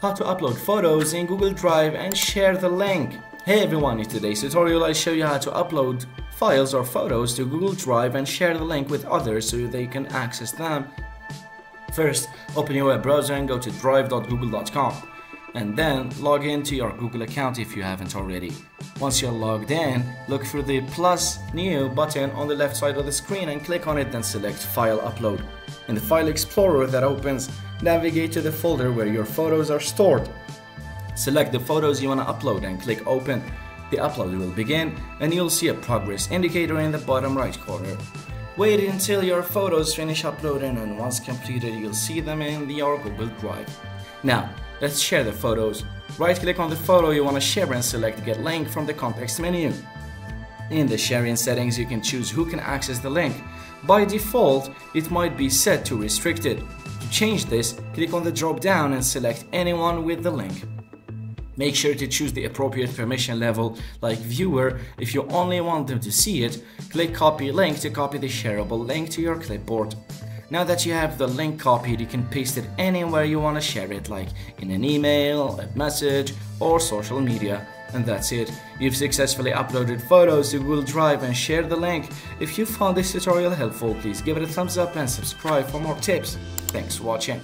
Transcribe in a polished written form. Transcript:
how to upload photos in Google Drive and share the link. Hey everyone, in today's tutorial I show you how to upload files or photos to Google Drive and share the link with others so they can access them. First, open your web browser and go to drive.google.com and then log into your Google account if you haven't already. Once you're logged in, look for the plus new button on the left side of the screen and click on it, then select File Upload. In the File Explorer that opens, navigate to the folder where your photos are stored. Select the photos you want to upload and click Open. The upload will begin and you'll see a progress indicator in the bottom right corner. Wait until your photos finish uploading, and once completed you'll see them in your Google Drive. Now, let's share the photos. Right click on the photo you want to share and select Get Link from the context menu. In the sharing settings you can choose who can access the link. By default, it might be set to restricted. To change this, click on the drop down and select anyone with the link. Make sure to choose the appropriate permission level, like viewer. If you only want them to see it, click Copy Link to copy the shareable link to your clipboard. Now that you have the link copied, you can paste it anywhere you want to share it, like in an email, a message, or social media. And that's it. You've successfully uploaded photos to Google Drive and shared the link. If you found this tutorial helpful, please give it a thumbs up and subscribe for more tips. Thanks for watching.